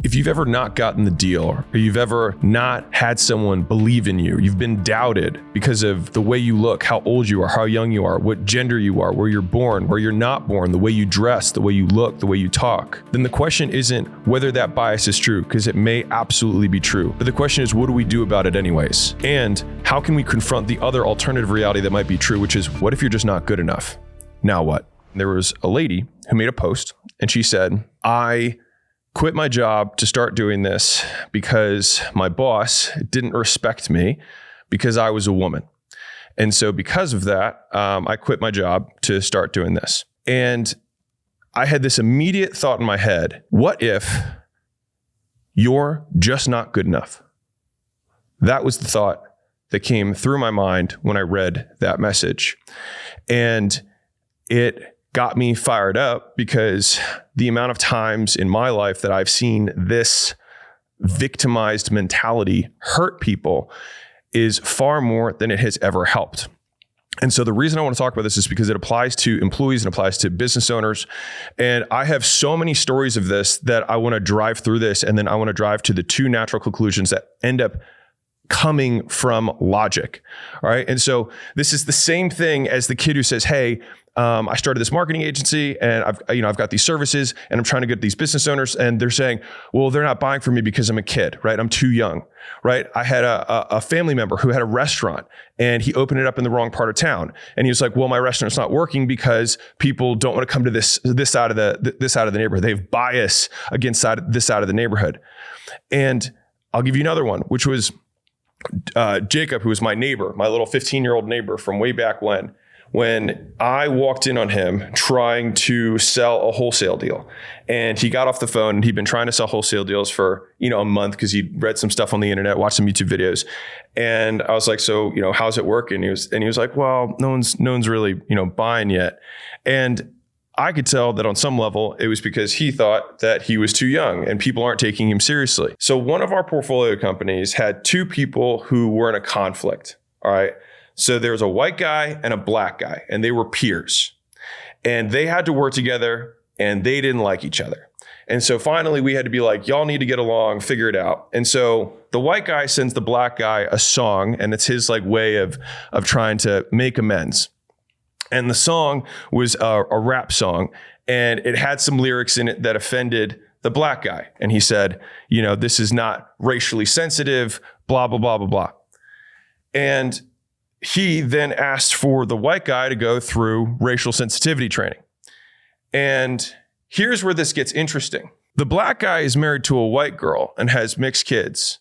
If you've ever not gotten the deal, or you've ever not had someone believe in you, you've been doubted because of the way you look, how old you are, how young you are, what gender you are, where you're born, where you're not born, the way you dress, the way you look, the way you talk, then the question isn't whether that bias is true, because it may absolutely be true. But the question is, what do we do about it anyways? And how can we confront the other alternative reality that might be true, which is, what if you're just not good enough? Now what? There was a lady who made a post and she said, I quit my job to start doing this because my boss didn't respect me because I was a woman. And so because of that, I quit my job to start doing this. And I had this immediate thought in my head, what if you're just not good enough? That was the thought that came through my mind when I read that message. And it got me fired up because the amount of times in my life that I've seen this victimized mentality hurt people is far more than it has ever helped. And so the reason I want to talk about this is because it applies to employees and applies to business owners. And I have so many stories of this that I want to drive through this. And then I want to drive to the two natural conclusions that end up coming from logic. All right. And so this is the same thing as the kid who says, hey, I started this marketing agency and I've got these services and I'm trying to get these business owners and they're saying, well, they're not buying from me because I'm a kid, right? I'm too young, right? I had a family member who had a restaurant and he opened it up in the wrong part of town. And he was like, well, my restaurant's not working because people don't want to come to this side of the neighborhood. They have bias against this side of the neighborhood. And I'll give you another one, which was Jacob, who was my neighbor, my little 15-year-old neighbor from way back when I walked in on him trying to sell a wholesale deal. And he got off the phone and he'd been trying to sell wholesale deals for, a month because he'd read some stuff on the internet, watched some YouTube videos. And I was like, so, how's it working? He was like, well, no one's really, buying yet. And I could tell that on some level, it was because he thought that he was too young and people aren't taking him seriously. So one of our portfolio companies had two people who were in a conflict. All right. So there was a white guy and a black guy, and they were peers. And they had to work together, and they didn't like each other. And so finally, we had to be like, y'all need to get along, figure it out. And so the white guy sends the black guy a song, and it's his way of trying to make amends. And the song was a rap song, and it had some lyrics in it that offended the black guy. And he said, this is not racially sensitive, blah, blah, blah, blah, blah. And he then asked for the white guy to go through racial sensitivity training. And here's where this gets interesting. The black guy is married to a white girl and has mixed kids.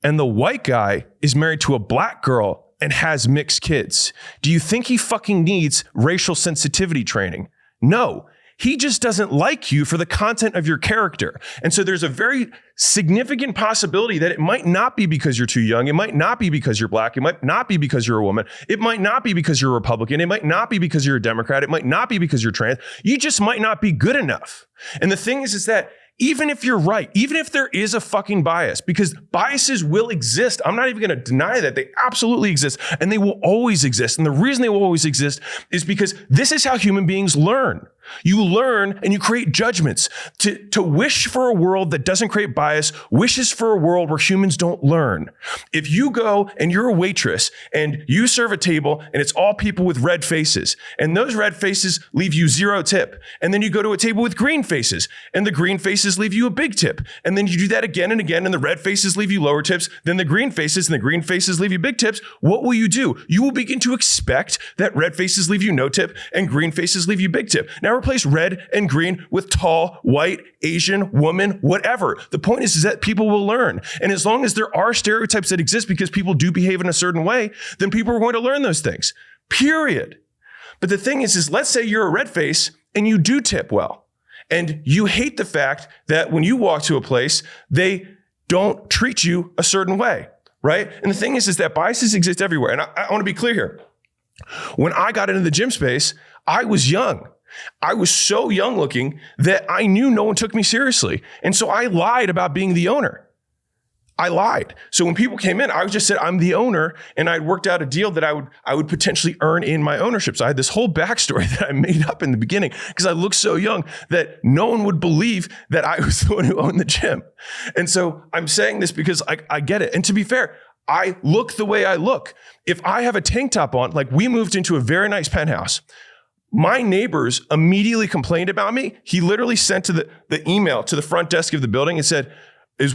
And the white guy is married to a black girl and has mixed kids. Do you think he fucking needs racial sensitivity training? No. He just doesn't like you for the content of your character. And so there's a very significant possibility that it might not be because you're too young. It might not be because you're black. It might not be because you're a woman. It might not be because you're a Republican. It might not be because you're a Democrat. It might not be because you're trans. You just might not be good enough. And the thing is that even if you're right, even if there is a fucking bias, because biases will exist. I'm not even going to deny that. They absolutely exist and they will always exist. And the reason they will always exist is because this is how human beings learn. You learn and you create judgments. To wish for a world that doesn't create bias wishes for a world where humans don't learn. If you go and you're a waitress and you serve a table and it's all people with red faces and those red faces leave you 0 tip, and then you go to a table with green faces and the green faces leave you a big tip, and then you do that again and again and the red faces leave you lower tips, then the green faces and the green faces leave you big tips, what will you do? You will begin to expect that red faces leave you no tip and green faces leave you big tip. Now replace red and green with tall, white, Asian, woman, whatever. The point is that people will learn. And as long as there are stereotypes that exist because people do behave in a certain way, then people are going to learn those things, period. But the thing is let's say you're a red face and you do tip well. And you hate the fact that when you walk to a place, they don't treat you a certain way, right? And the thing is that biases exist everywhere. And I want to be clear here. When I got into the gym space, I was young. I was so young looking that I knew no one took me seriously. And so I lied about being the owner. I lied. So when people came in, I just said, I'm the owner, and I'd worked out a deal that I would potentially earn in my ownership. So I had this whole backstory that I made up in the beginning because I looked so young that no one would believe that I was the one who owned the gym. And so I'm saying this because I get it. And to be fair, I look the way I look. If I have a tank top on, like we moved into a very nice penthouse, my neighbors immediately complained about me. He literally sent to the email to the front desk of the building and said,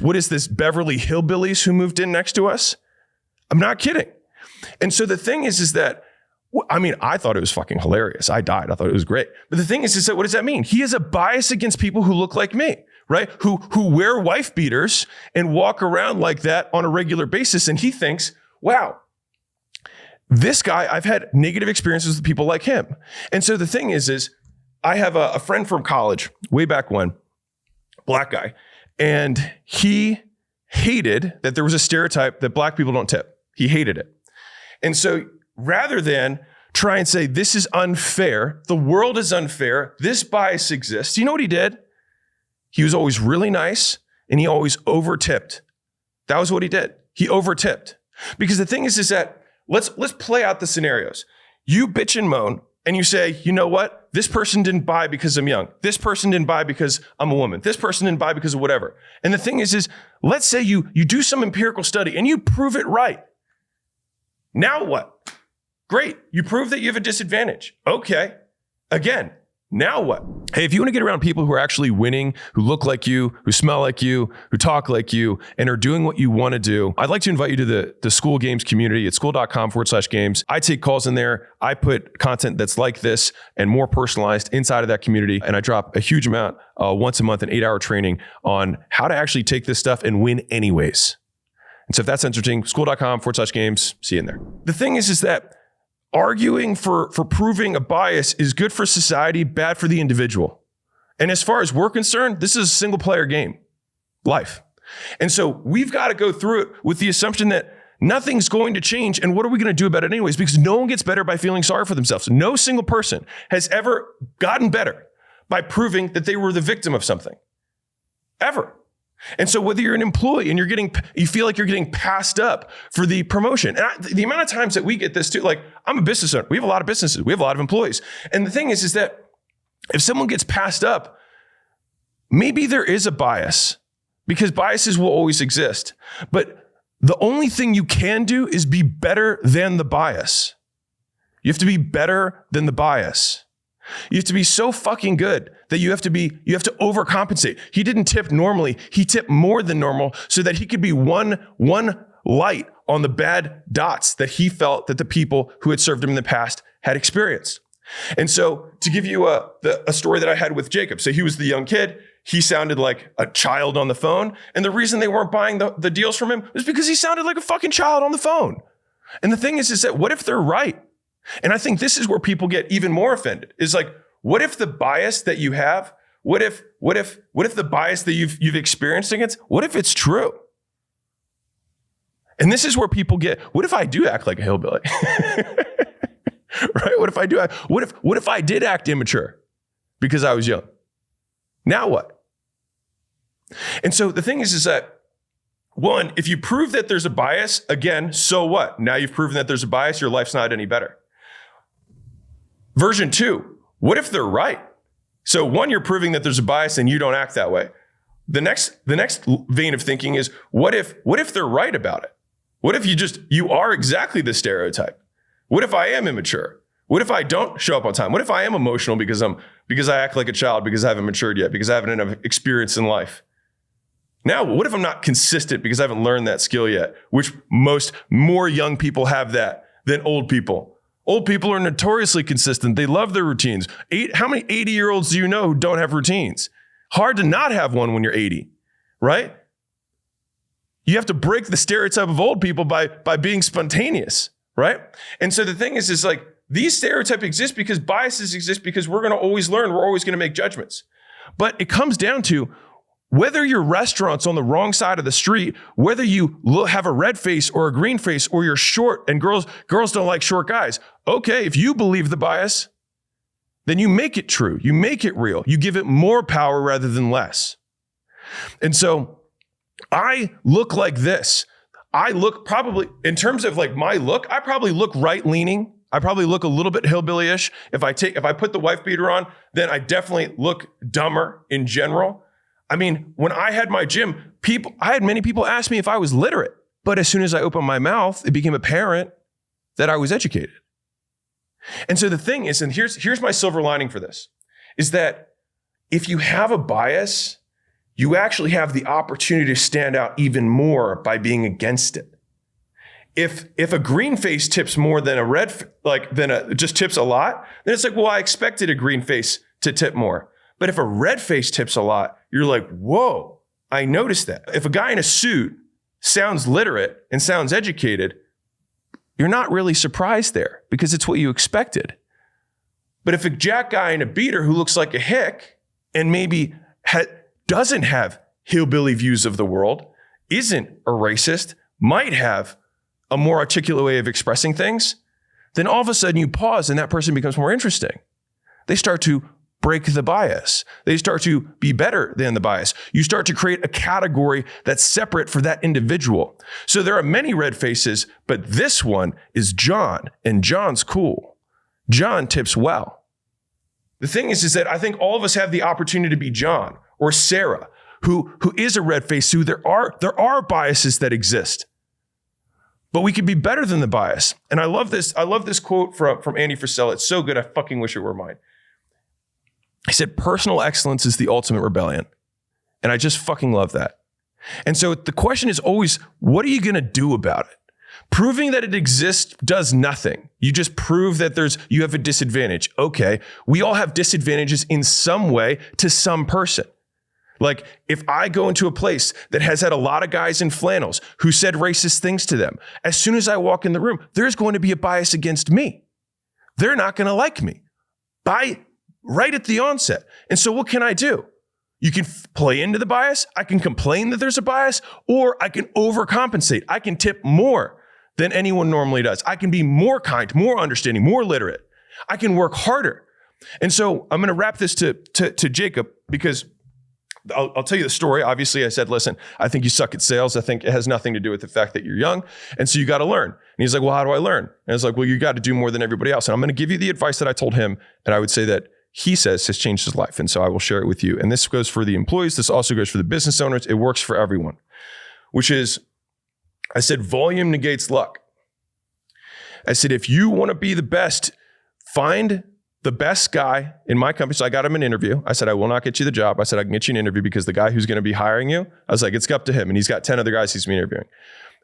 what is this, Beverly Hillbillies who moved in next to us? I'm not kidding. And so the thing is that, I mean, I thought it was fucking hilarious. I died. I thought it was great. But the thing is that, what does that mean? He has a bias against people who look like me, right? Who wear wife beaters and walk around like that on a regular basis. And he thinks, wow, this guy, I've had negative experiences with people like him. And so the thing is I have a friend from college way back when, black guy, and he hated that there was a stereotype that black people don't tip. He hated it. And so rather than try and say, this is unfair, the world is unfair, this bias exists, you know what he did? He was always really nice and he always over-tipped. That was what he did. He over-tipped. Because the thing is that let's play out the scenarios. You bitch and moan and you say, you know what? This person didn't buy because I'm young. This person didn't buy because I'm a woman. This person didn't buy because of whatever. And the thing is let's say you do some empirical study and you prove it right. Now what? Great. You prove that you have a disadvantage. Okay. Again, now what? Hey, if you want to get around people who are actually winning, who look like you, who smell like you, who talk like you, and are doing what you want to do, I'd like to invite you to the School Games community at school.com/games. I take calls in there. I put content that's like this and more personalized inside of that community. And I drop a huge amount once a month, an 8-hour training on how to actually take this stuff and win anyways. And so if that's interesting, school.com/games, see you in there. The thing is that arguing for proving a bias is good for society, bad for the individual. And as far as we're concerned, this is a single player game, life. And so we've got to go through it with the assumption that nothing's going to change. And what are we going to do about it anyways? Because no one gets better by feeling sorry for themselves. No single person has ever gotten better by proving that they were the victim of something, ever. And so whether you're an employee and you feel like you're getting passed up for the promotion, and the amount of times that we get this too, like I'm a business owner, we have a lot of businesses, we have a lot of employees. And the thing is that if someone gets passed up, maybe there is a bias because biases will always exist. But the only thing you can do is be better than the bias. You have to be better than the bias. You have to be so fucking good that you have to overcompensate. He didn't tip normally. He tipped more than normal so that he could be one light on the bad dots that he felt that the people who had served him in the past had experienced. And so to give you a story that I had with Jacob. So he was the young kid. He sounded like a child on the phone. And the reason they weren't buying the deals from him was because he sounded like a fucking child on the phone. And the thing is that what if they're right? And I think this is where people get even more offended. Is like, what if the bias that you have, what if the bias that you've experienced against, what if it's true? And this is where people get, what if I do act like a hillbilly? Right? What if I did act immature because I was young? Now what? And so the thing is that, one, if you prove that there's a bias, again, so what? Now you've proven that there's a bias, your life's not any better. Version 2, what if they're right? So one, you're proving that there's a bias and you don't act that way. The next vein of thinking is, what if they're right about it? What if you are exactly the stereotype? What if I am immature? What if I don't show up on time? What if I am emotional because I act like a child, because I haven't matured yet, because I haven't enough experience in life? Now, what if I'm not consistent because I haven't learned that skill yet, which more young people have that than old people. Old people are notoriously consistent. They love their routines. How many 80-year-olds do you know who don't have routines? Hard to not have one when you're 80, right? You have to break the stereotype of old people by being spontaneous, right? And so the thing is like, these stereotypes exist because biases exist because we're going to always learn. We're always going to make judgments. But it comes down to whether your restaurant's on the wrong side of the street, whether you have a red face or a green face, or you're short and girls don't like short guys. Okay, if you believe the bias, then you make it true. You make it real. You give it more power rather than less. And so I look like this. I look probably, in terms of like my look, I probably look right-leaning. I probably look a little bit hillbilly-ish. If I put the wife beater on, then I definitely look dumber in general. I mean, when I had my gym, I had many people ask me if I was literate. But as soon as I opened my mouth, it became apparent that I was educated. And so the thing is, and here's my silver lining for this, is that if you have a bias, you actually have the opportunity to stand out even more by being against it. If a green face tips more than a red, just tips a lot, then it's like, well, I expected a green face to tip more. But if a red face tips a lot, you're like, whoa, I noticed that. If a guy in a suit sounds literate and sounds educated, you're not really surprised there because it's what you expected. But if a jack guy in a beater who looks like a hick and maybe doesn't have hillbilly views of the world, isn't a racist, might have a more articulate way of expressing things, then all of a sudden you pause and that person becomes more interesting. They start to break the bias. They start to be better than the bias. You start to create a category that's separate for that individual. So there are many red faces, but this one is John, and John's cool. John tips well. The thing is that I think all of us have the opportunity to be John or Sarah, who is a red face, who there are biases that exist. But we could be better than the bias. And I love this quote from Andy Frisella. It's so good, I fucking wish it were mine. He said, personal excellence is the ultimate rebellion. And I just fucking love that. And so the question is always, what are you going to do about it? Proving that it exists does nothing. You just prove that you have a disadvantage. Okay, we all have disadvantages in some way to some person. Like if I go into a place that has had a lot of guys in flannels who said racist things to them, as soon as I walk in the room, there's going to be a bias against me. They're not going to like me right at the onset. And so what can I do? You can play into the bias. I can complain that there's a bias, or I can overcompensate. I can tip more than anyone normally does. I can be more kind, more understanding, more literate. I can work harder. And so I'm going to wrap this to Jacob, because I'll tell you the story. Obviously, I said, listen, I think you suck at sales. I think it has nothing to do with the fact that you're young. And so you got to learn. And he's like, well, how do I learn? And I was like, well, you got to do more than everybody else. And I'm going to give you the advice that I told him. And I would say that he says has changed his life. And so I will share it with you. And this goes for the employees. This also goes for the business owners. It works for everyone, which is, I said, volume negates luck. I said, if you want to be the best, find the best guy in my company. So I got him an interview. I said, I will not get you the job. I said, I can get you an interview because the guy who's going to be hiring you, I was like, it's up to him. And he's got 10 other guys he's been interviewing.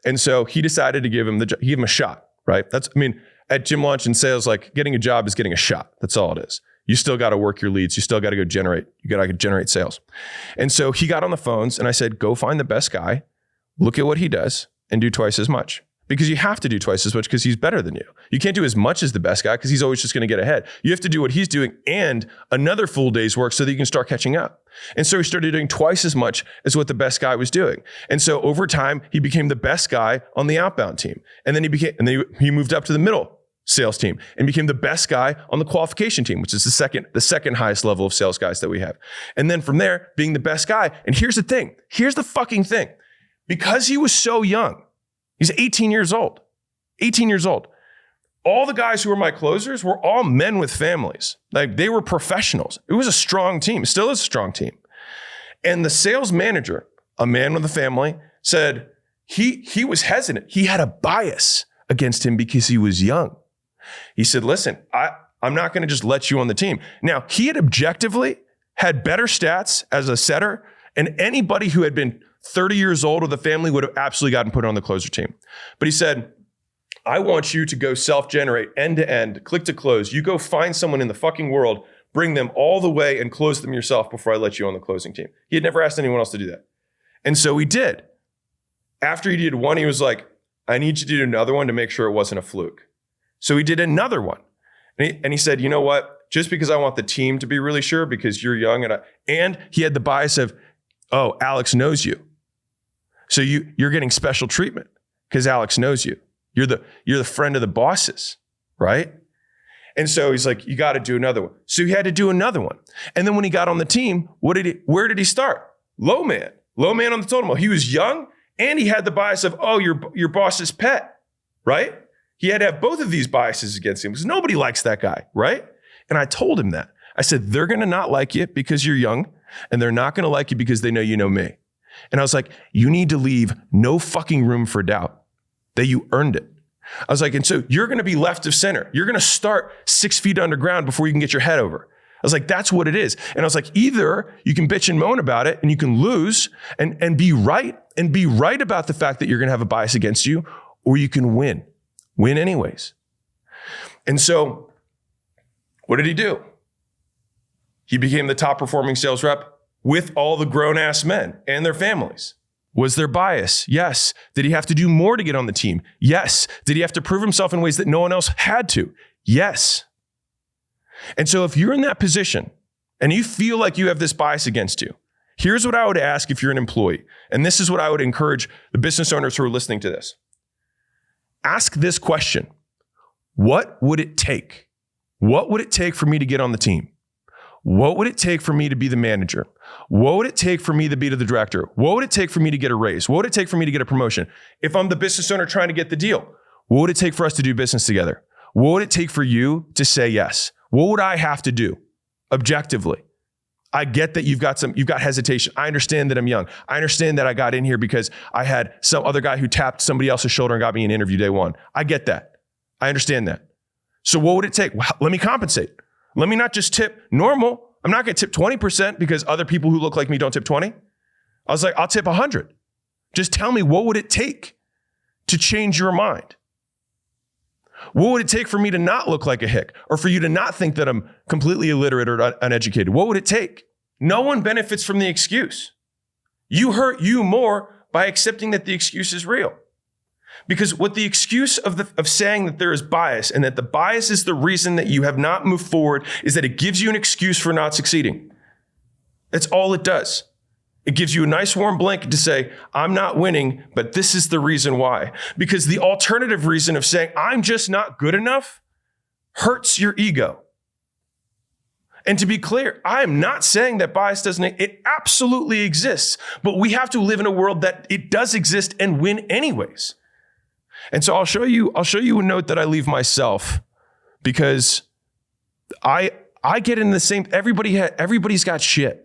And so he decided to give him a shot, right? At gym launch and sales, like getting a job is getting a shot. That's all it is. You still got to work your leads. You still got to generate sales. And so he got on the phones and I said, go find the best guy, look at what he does and do twice as much. Because you have to do twice as much because he's better than you. You can't do as much as the best guy because he's always just going to get ahead. You have to do what he's doing and another full day's work so that you can start catching up. And so he started doing twice as much as what the best guy was doing. And so over time, he became the best guy on the outbound team. And then he moved up to the middle sales team and became the best guy on the qualification team, which is the second highest level of sales guys that we have. And then from there, being the best guy. And here's the thing. Here's the fucking thing. Because he was so young, he's 18 years old. 18 years old. All the guys who were my closers were all men with families. Like they were professionals. It was a strong team. It still is a strong team. And the sales manager, a man with a family, said he was hesitant. He had a bias against him because he was young. He said, listen, I'm not going to just let you on the team. Now, he had objectively had better stats as a setter, and anybody who had been 30 years old with a family would have absolutely gotten put on the closer team. But he said, I want you to go self-generate end to end, click to close. You go find someone in the fucking world, bring them all the way and close them yourself before I let you on the closing team. He had never asked anyone else to do that. And so he did. After he did one, he was like, I need you to do another one to make sure it wasn't a fluke. So he did another one. And he said, you know what? Just because I want the team to be really sure because you're young and he had the bias of, oh, Alex knows you. So you're getting special treatment because Alex knows you. You're the friend of the bosses, right? And so he's like, you got to do another one. So he had to do another one. And then when he got on the team, where did he start? Low man. Low man on the totem pole. He was young and he had the bias of, oh, your boss's pet, right? He had to have both of these biases against him because nobody likes that guy, right? And I told him that. I said, they're going to not like you because you're young, and they're not going to like you because they know you know me. And I was like, you need to leave no fucking room for doubt that you earned it. I was like, and so you're going to be left of center. You're going to start 6 feet underground before you can get your head over. I was like, that's what it is. And I was like, either you can bitch and moan about it and you can lose and be right about the fact that you're going to have a bias against you, or you can win anyways. And so what did he do? He became the top performing sales rep with all the grown ass men and their families. Was there bias? Yes. Did he have to do more to get on the team? Yes. Did he have to prove himself in ways that no one else had to? Yes. And so if you're in that position and you feel like you have this bias against you, here's what I would ask if you're an employee. And this is what I would encourage the business owners who are listening to this. Ask this question. What would it take? What would it take for me to get on the team? What would it take for me to be the manager? What would it take for me to be the director? What would it take for me to get a raise? What would it take for me to get a promotion? If I'm the business owner trying to get the deal, what would it take for us to do business together? What would it take for you to say yes? What would I have to do objectively? I get that you've got hesitation. I understand that I'm young. I understand that I got in here because I had some other guy who tapped somebody else's shoulder and got me an interview day one. I get that. I understand that. So what would it take? Well, let me compensate. Let me not just tip normal. I'm not going to tip 20% because other people who look like me don't tip 20. I was like, I'll tip 100. Just tell me, what would it take to change your mind? What would it take for me to not look like a hick, or for you to not think that I'm completely illiterate or uneducated? What would it take? No one benefits from the excuse. You hurt you more by accepting that the excuse is real. Because what the excuse of saying that there is bias and that the bias is the reason that you have not moved forward is that it gives you an excuse for not succeeding. That's all it does. It gives you a nice warm blanket to say, I'm not winning, but this is the reason why. Because the alternative reason of saying, I'm just not good enough, hurts your ego. And to be clear, I am not saying that bias it absolutely exists, but we have to live in a world that it does exist and win anyways. And so I'll show you a note that I leave myself, because I get in the same, everybody's got shit.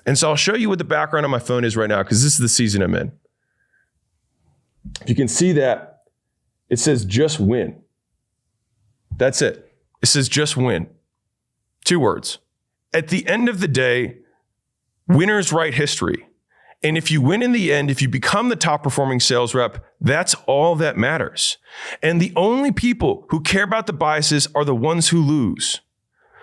And so I'll show you what the background on my phone is right now, because this is the season I'm in. If you can see that, it says just win. That's it. It says just win. 2 words. At the end of the day, winners write history. And if you win in the end, if you become the top performing sales rep, that's all that matters. And the only people who care about the biases are the ones who lose.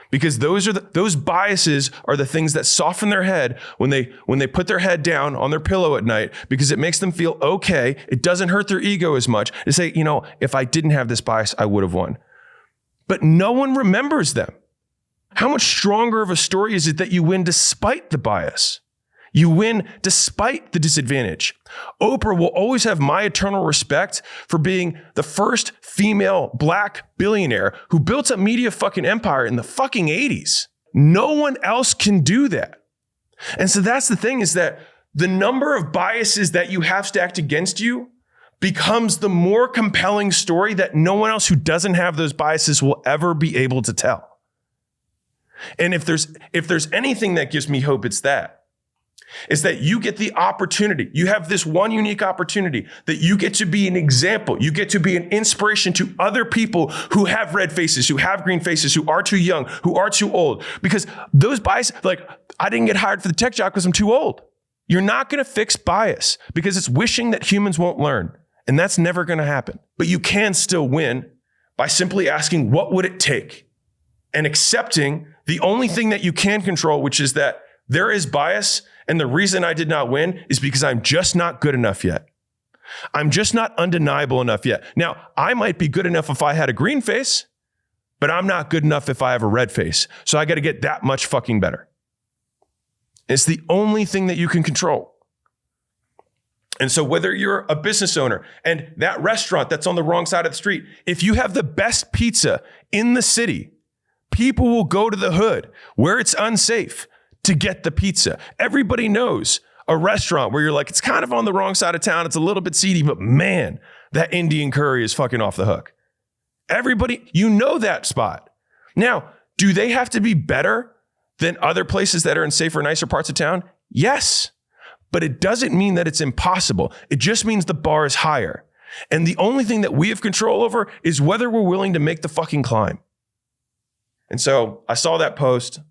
Because those biases are the things that soften their head when they put their head down on their pillow at night, because it makes them feel okay. It doesn't hurt their ego as much to say, if I didn't have this bias, I would have won. But no one remembers them. How much stronger of a story is it that you win despite the bias? You win despite the disadvantage. Oprah will always have my eternal respect for being the first female black billionaire who built a media fucking empire in the fucking 80s. No one else can do that. And so that's the thing, is that the number of biases that you have stacked against you becomes the more compelling story that no one else who doesn't have those biases will ever be able to tell. And if there's anything that gives me hope, it's that. Is that you get the opportunity. You have this one unique opportunity that you get to be an example. You get to be an inspiration to other people who have red faces, who have green faces, who are too young, who are too old. Because those biases, like, I didn't get hired for the tech job because I'm too old. You're not going to fix bias because it's wishing that humans won't learn. And that's never going to happen. But you can still win by simply asking, what would it take? And accepting the only thing that you can control, which is that there is bias. And the reason I did not win is because I'm just not good enough yet. I'm just not undeniable enough yet. Now, I might be good enough if I had a green face, but I'm not good enough if I have a red face. So I got to get that much fucking better. It's the only thing that you can control. And so whether you're a business owner and that restaurant that's on the wrong side of the street, if you have the best pizza in the city, people will go to the hood where it's unsafe to get the pizza. Everybody knows a restaurant where you're like, it's kind of on the wrong side of town. It's a little bit seedy, but man, that Indian curry is fucking off the hook. Everybody, you know that spot. Now, do they have to be better than other places that are in safer, nicer parts of town? Yes, but it doesn't mean that it's impossible. It just means the bar is higher. And the only thing that we have control over is whether we're willing to make the fucking climb. And so I saw that post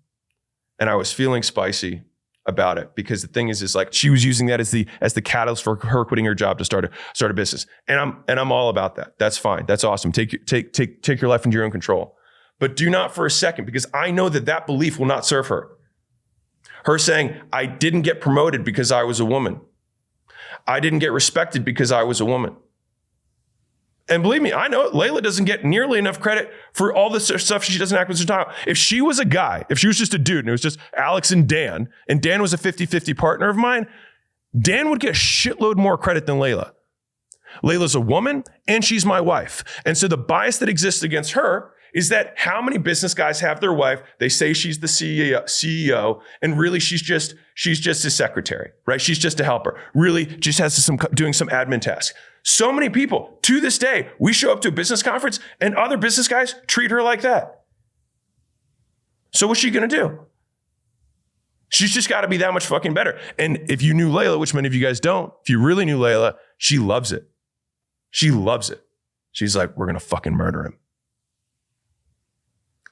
and I was feeling spicy about it, because the thing is like she was using that as the catalyst for her quitting her job to start a business. And I'm all about that. That's fine. That's awesome. Take your life into your own control. But do not for a second, because I know that belief will not serve her. Her saying, I didn't get promoted because I was a woman. I didn't get respected because I was a woman. And believe me, I know Layla doesn't get nearly enough credit for all the stuff she does in acquisition title. If she was a guy, if she was just a dude and it was just Alex and Dan was a 50-50 partner of mine, Dan would get a shitload more credit than Layla. Layla's a woman and she's my wife. And so the bias that exists against her is that how many business guys have their wife, they say she's the CEO, and really she's just his secretary, right? She's just a helper. Really just has doing some admin tasks. So many people, to this day, we show up to a business conference and other business guys treat her like that. So what's she gonna do? She's just gotta be that much fucking better. And if you knew Layla, which many of you guys don't, if you really knew Layla, she loves it. She loves it. She's like, we're gonna fucking murder him.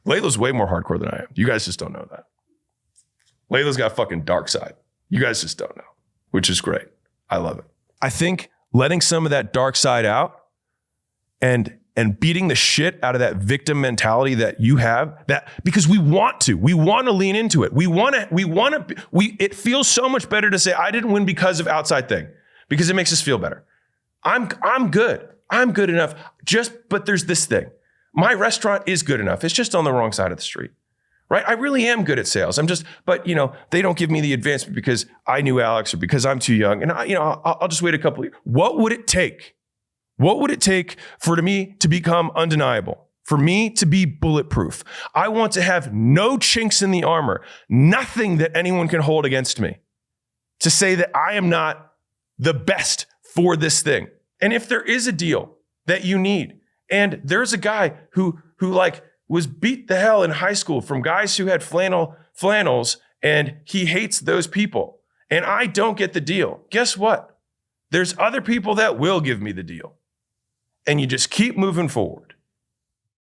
Layla's way more hardcore than I am. You guys just don't know that. Layla's got a fucking dark side. You guys just don't know, which is great. I love it. I think letting some of that dark side out and beating the shit out of that victim mentality that you have, that because we want to lean into it. It feels so much better to say, I didn't win because of outside thing, because it makes us feel better. I'm good. I'm good enough. But there's this thing. My restaurant is good enough. It's just on the wrong side of the street, right? I really am good at sales. But they don't give me the advancement because I knew Alex or because I'm too young. And I'll just wait a couple of years. What would it take? What would it take for me to become undeniable? For me to be bulletproof? I want to have no chinks in the armor, nothing that anyone can hold against me to say that I am not the best for this thing. And if there is a deal that you need, and there's a guy who was beat the hell in high school from guys who had flannels, and he hates those people, and I don't get the deal. Guess what? There's other people that will give me the deal. And you just keep moving forward.